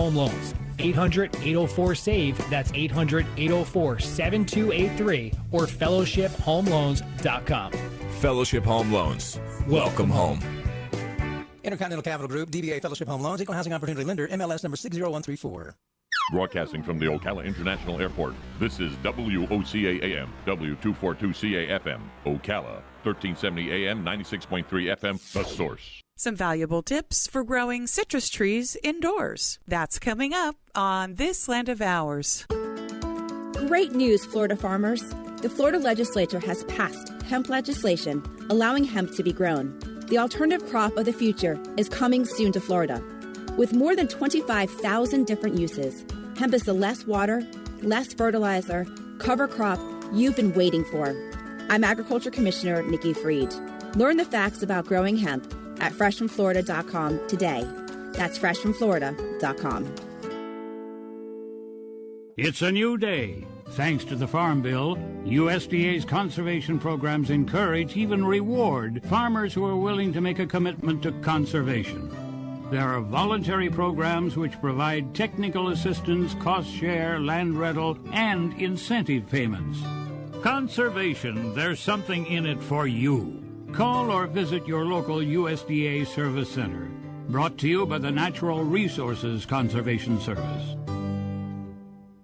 Home Loans. 800-804-SAVE. That's 800-804-7283 or fellowshiphomeloans.com. Fellowship Home Loans. Welcome home. Intercontinental Capital Group, DBA Fellowship Home Loans, Equal Housing Opportunity Lender, MLS number 60134. Broadcasting from the Ocala International Airport, this is WOCA AM, W242CA FM, Ocala, 1370 AM, 96.3 FM, The Source. Some valuable tips for growing citrus trees indoors. That's coming up on This Land of Ours. Great news, Florida farmers. The Florida legislature has passed hemp legislation allowing hemp to be grown. The alternative crop of the future is coming soon to Florida. With more than 25,000 different uses, hemp is the less water, less fertilizer, cover crop you've been waiting for. I'm Agriculture Commissioner Nikki Fried. Learn the facts about growing hemp at freshfromflorida.com today. That's freshfromflorida.com. It's a new day. Thanks to the Farm Bill, USDA's conservation programs encourage, even reward, farmers who are willing to make a commitment to conservation. There are voluntary programs which provide technical assistance, cost share, land rental, and incentive payments. Conservation, there's something in it for you. Call or visit your local USDA Service Center. Brought to you by the Natural Resources Conservation Service.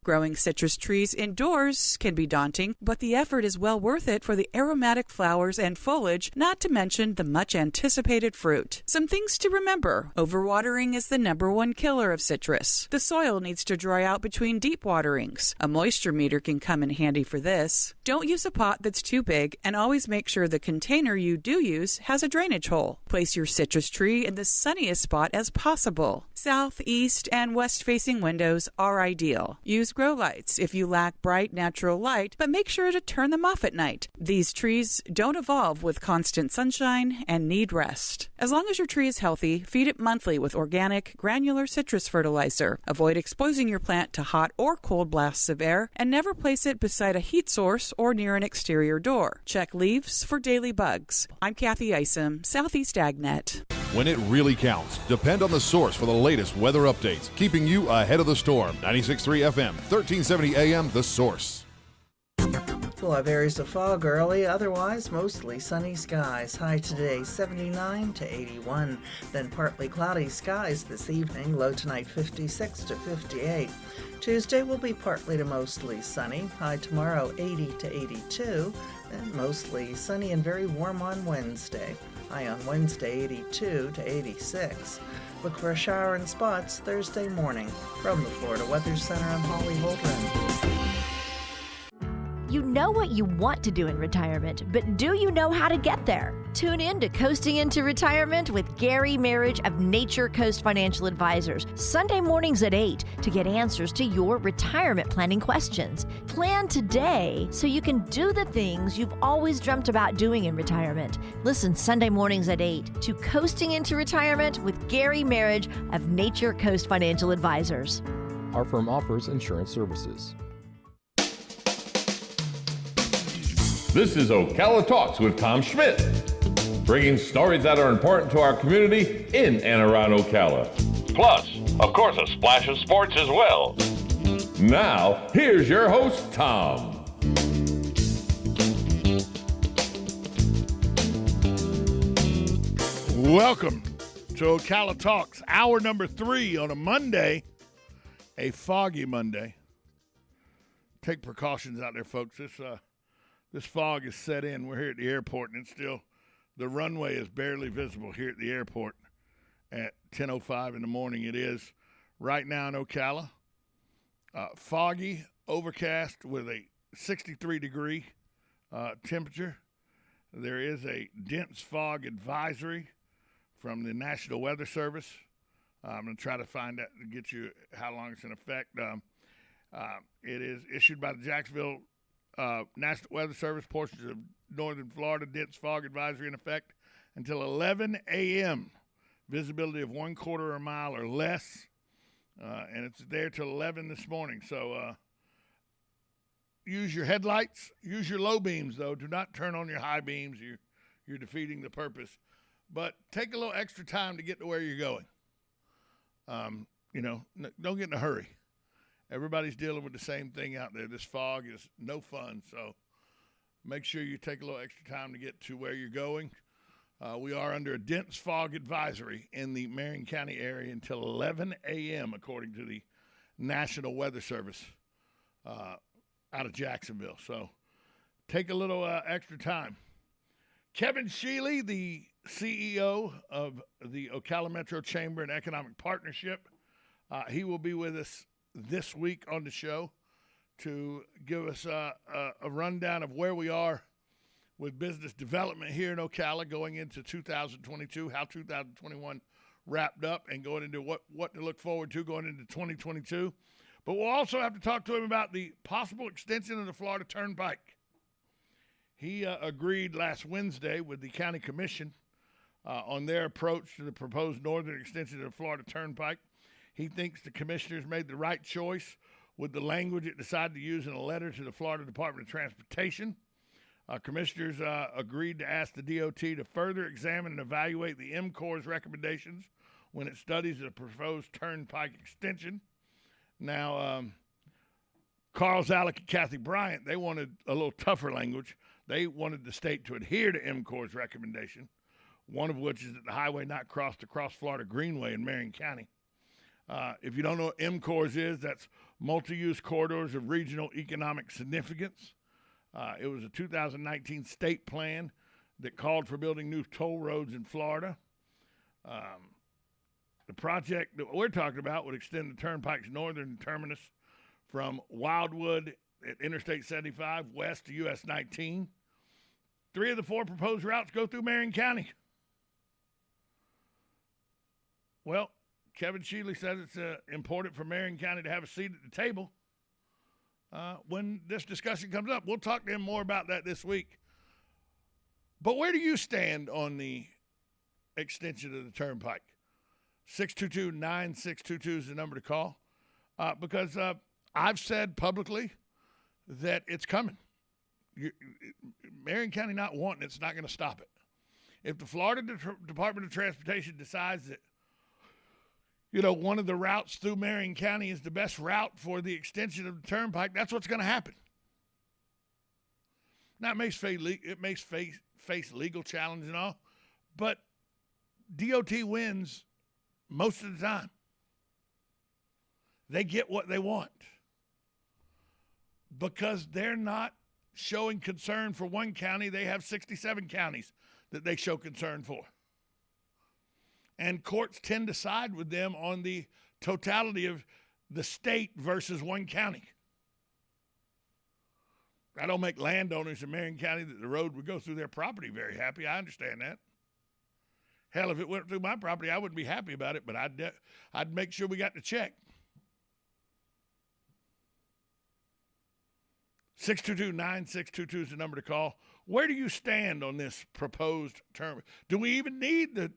Growing citrus trees indoors can be daunting, but the effort is well worth it for the aromatic flowers and foliage, not to mention the much-anticipated fruit. Some things to remember. Overwatering is the #1 killer of citrus. The soil needs to dry out between deep waterings. A moisture meter can come in handy for this. Don't use a pot that's too big, and always make sure the container you do use has a drainage hole. Place your citrus tree in the sunniest spot as possible. South, east, and west-facing windows are ideal. Use grow lights if you lack bright natural light, but make sure to turn them off at night. These trees don't evolve with constant sunshine and need rest. As long as your tree is healthy, feed it monthly with organic, granular citrus fertilizer. Avoid exposing your plant to hot or cold blasts of air, and never place it beside a heat source or near an exterior door. Check leaves for daily bugs. I'm Kathy Isom, Southeast AgNet. When it really counts, depend on the Source for the latest weather updates, keeping you ahead of the storm. 96.3 FM, 1370 AM, The Source. We'll have areas of fog early, otherwise mostly sunny skies. High today 79 to 81. Then partly cloudy skies this evening, low tonight 56 to 58. Tuesday will be partly to mostly sunny. High tomorrow 80 to 82. Then mostly sunny and very warm on Wednesday. High on Wednesday 82 to 86. Look for a shower in spots Thursday morning. From the Florida Weather Center, I'm Holly Holdren. You know what you want to do in retirement, but do you know how to get there? Tune in to Coasting into Retirement with Gary Marriage of Nature Coast Financial Advisors, Sunday mornings at 8 to get answers to your retirement planning questions. Plan today so you can do the things you've always dreamt about doing in retirement. Listen Sunday mornings at 8 to Coasting into Retirement with Gary Marriage of Nature Coast Financial Advisors. Our firm offers insurance services. This is Ocala Talks with Tom Schmidt, bringing stories that are important to our community in and around Ocala. Plus, of course, a splash of sports as well. Now, here's your host, Tom. Welcome to Ocala Talks, hour number 3 on a Monday, a foggy Monday. Take precautions out there, folks. This fog is set in. We're here at the airport, and it's still, the runway is barely visible here at the airport at 10:05 in the morning. It is right now in Ocala. Foggy, overcast with a 63-degree temperature. There is a dense fog advisory from the National Weather Service. I'm going to try to find out to get you how long it's in effect. It is issued by the Jacksonville National Weather Service. Portions of northern Florida, dense fog advisory in effect until 11 a.m. Visibility of 1/4 a mile or less, and it's there till 11 this morning. So use your headlights, use your low beams, though. Do not turn on your high beams. You're defeating the purpose. But take a little extra time to get to where you're going. don't get in a hurry. Everybody's dealing with the same thing out there. This fog is no fun, so make sure you take a little extra time to get to where you're going. We are under a dense fog advisory in the Marion County area until 11 a.m., according to the National Weather Service out of Jacksonville. So take a little extra time. Kevin Sheely, the CEO of the Ocala Metro Chamber and Economic Partnership, he will be with us this week on the show to give us a rundown of where we are with business development here in Ocala going into 2022, how 2021 wrapped up, and going into what to look forward to going into 2022. But we'll also have to talk to him about the possible extension of the Florida Turnpike. He agreed last Wednesday with the county commission on their approach to the proposed northern extension of the Florida Turnpike. He thinks the commissioners made the right choice with the language it decided to use in a letter to the Florida Department of Transportation. Commissioners agreed to ask the DOT to further examine and evaluate the MCOR's recommendations when it studies the proposed Turnpike extension. Now, Carl Zalek and Kathy Bryant, they wanted a little tougher language. They wanted the state to adhere to MCOR's recommendation, one of which is that the highway not cross the Cross Florida Greenway in Marion County. If you don't know what MCOR's is, that's Multi-Use Corridors of Regional Economic Significance. It was a 2019 state plan that called for building new toll roads in Florida. The project that we're talking about would extend the Turnpike's northern terminus from Wildwood at Interstate 75 west to US 19. 3 of the 4 proposed routes go through Marion County. Well, Kevin Sheely says it's important for Marion County to have a seat at the table when this discussion comes up. We'll talk to him more about that this week. But where do you stand on the extension of the Turnpike? 622-9622 is the number to call because I've said publicly that it's coming. Marion County not wanting it's not going to stop it. If the Florida Department of Transportation decides that one of the routes through Marion County is the best route for the extension of the Turnpike, that's what's going to happen. Now, it may face legal challenge and all, but DOT wins most of the time. They get what they want because they're not showing concern for one county. They have 67 counties that they show concern for. And courts tend to side with them on the totality of the state versus one county. I don't make landowners in Marion County that the road would go through their property very happy. I understand that. Hell, if it went through my property, I wouldn't be happy about it, but I'd make sure we got the check. 622-9622 is the number to call. Where do you stand on this proposed term? Do we even need the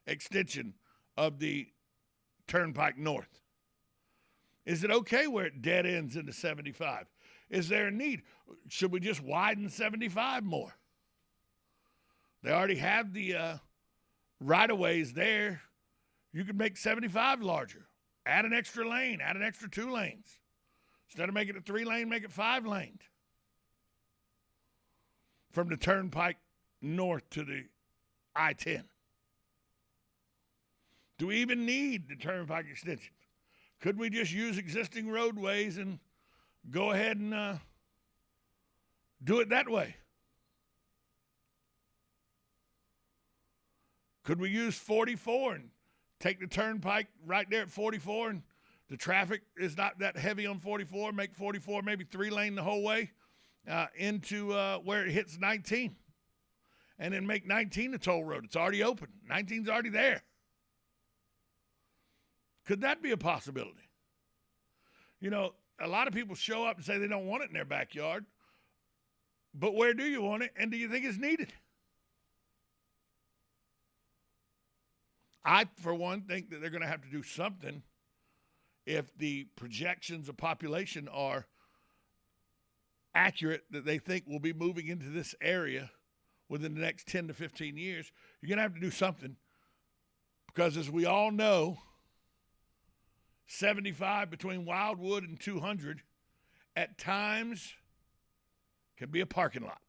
extension of the Turnpike North? Is it okay where it dead ends into 75? Is there a need? Should we just widen 75 more? They already have the right-of-ways there. You could make 75 larger. Add an extra lane. Add an extra 2 lanes. Instead of making it 3-lane, make it 5-laned. From the Turnpike north to the I-10. Do we even need the Turnpike extension? Could we just use existing roadways and go ahead and do it that way? Could we use 44 and take the Turnpike right there at 44 and the traffic is not that heavy on 44, make 44 maybe 3-lane the whole way into where it hits 19. And then make 19 a toll road. It's already open. 19's already there. Could that be a possibility? A lot of people show up and say they don't want it in their backyard. But where do you want it, and do you think it's needed? I, for one, think that they're going to have to do something if the projections of population are accurate, that they think will be moving into this area within the next 10 to 15 years. You're going to have to do something because, as we all know, 75 between Wildwood and 200 at times can be a parking lot.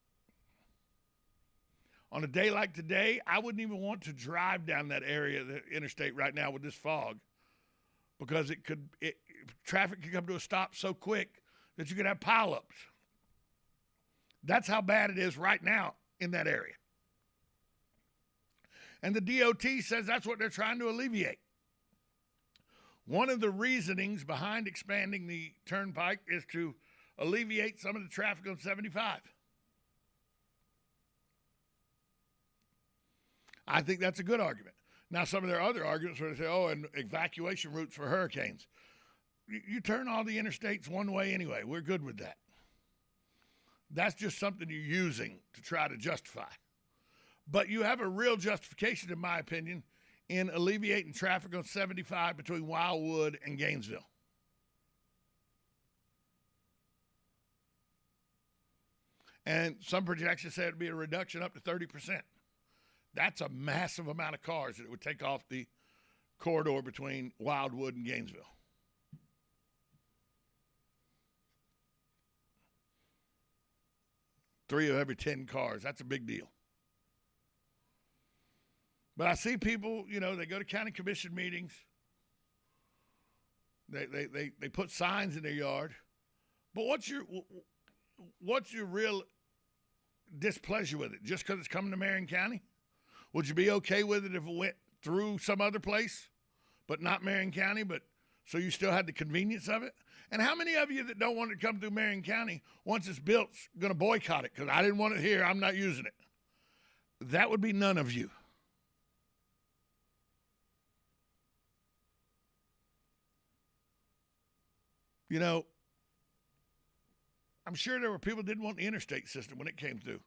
On a day like today, I wouldn't even want to drive down that area of the interstate right now with this fog, because traffic could come to a stop so quick that you could have pileups. That's how bad it is right now in that area. And the DOT says that's what they're trying to alleviate. One of the reasonings behind expanding the Turnpike is to alleviate some of the traffic on 75. I think that's a good argument. Now, some of their other arguments where they say, and evacuation routes for hurricanes. You turn all the interstates one way anyway. We're good with that. That's just something you're using to try to justify. But you have a real justification, in my opinion, in alleviating traffic on 75 between Wildwood and Gainesville. And some projections say it would be a reduction up to 30%. That's a massive amount of cars that it would take off the corridor between Wildwood and Gainesville. Three of every 10 cars. That's a big deal. But I see people, they go to county commission meetings. They put signs in their yard. But what's your real displeasure with it? Just because it's coming to Marion County? Would you be okay with it if it went through some other place, but not Marion County, but so you still had the convenience of it? And how many of you that don't want it to come through Marion County, once it's built, going to boycott it because I didn't want it here, I'm not using it? That would be none of you. I'm sure there were people that didn't want the interstate system when it came through.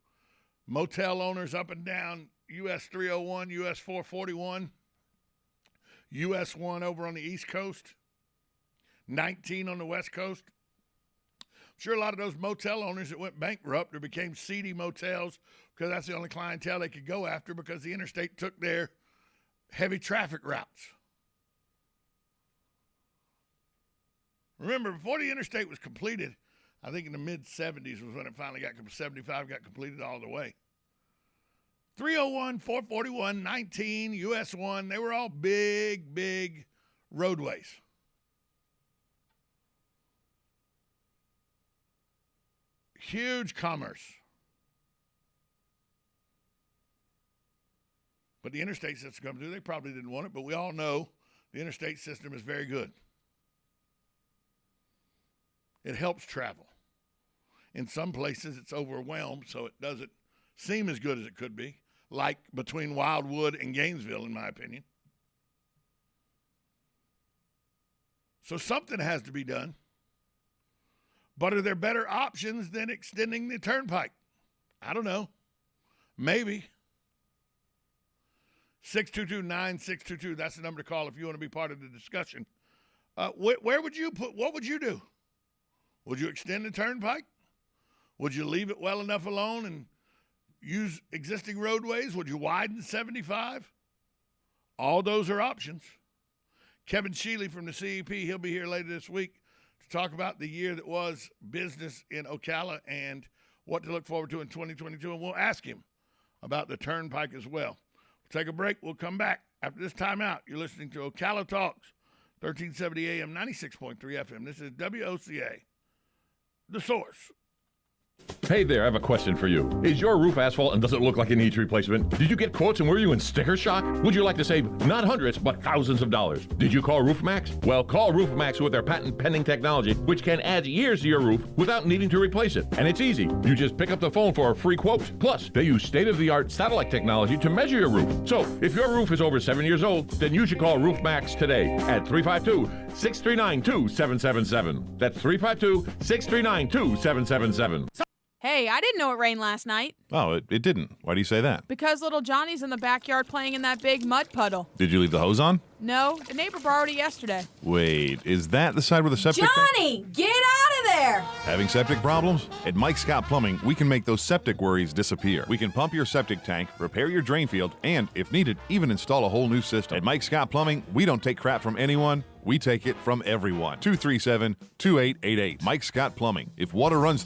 Motel owners up and down US 301, US 441, US 1 over on the East Coast, 19 on the West Coast. I'm sure a lot of those motel owners that went bankrupt or became seedy motels because that's the only clientele they could go after because the interstate took their heavy traffic routes. Remember, before the interstate was completed, I think in the mid-70s was when it finally got 75 got completed all the way. 301, 441, 19, US 1, they were all big, big roadways. Huge commerce. But the interstate system come through, they probably didn't want it, but we all know the interstate system is very good. It helps travel. In some places, it's overwhelmed, so it doesn't seem as good as it could be, like between Wildwood and Gainesville, in my opinion. So something has to be done. But are there better options than extending the Turnpike? I don't know. Maybe. 622-9622, that's the number to call if you want to be part of the discussion. Where would you put, what would you do? Would you extend the Turnpike? Would you leave it well enough alone and use existing roadways? Would you widen 75? All those are options. Kevin Sheely from the CEP, he'll be here later this week to talk about the year that was business in Ocala and what to look forward to in 2022. And we'll ask him about the Turnpike as well. We'll take a break. We'll come back after this timeout. You're listening to Ocala Talks, 1370 AM, 96.3 FM. This is WOCA, The Source. Hey there, I have a question for you. Is your roof asphalt and does it look like it needs replacement? Did you get quotes and were you in sticker shock? Would you like to save not hundreds, but thousands of dollars? Did you call RoofMax? Well, call RoofMax with their patent-pending technology, which can add years to your roof without needing to replace it. And it's easy. You just pick up the phone for a free quote. Plus, they use state-of-the-art satellite technology to measure your roof. So, if your roof is over 7 years old, then you should call RoofMax today at 352-639-2777. That's 352-639-2777. Hey, I didn't know it rained last night. Oh, it didn't. Why do you say that? Because little Johnny's in the backyard playing in that big mud puddle. Did you leave the hose on? No, the neighbor borrowed it yesterday. Wait, is that the side where the septic... Johnny, get out of there. Having septic problems? At Mike Scott Plumbing, we can make those septic worries disappear. We can pump your septic tank, repair your drain field, and, if needed, even install a whole new system. At Mike Scott Plumbing, we don't take crap from anyone. We take it from everyone. 237-2888. Mike Scott Plumbing. If water runs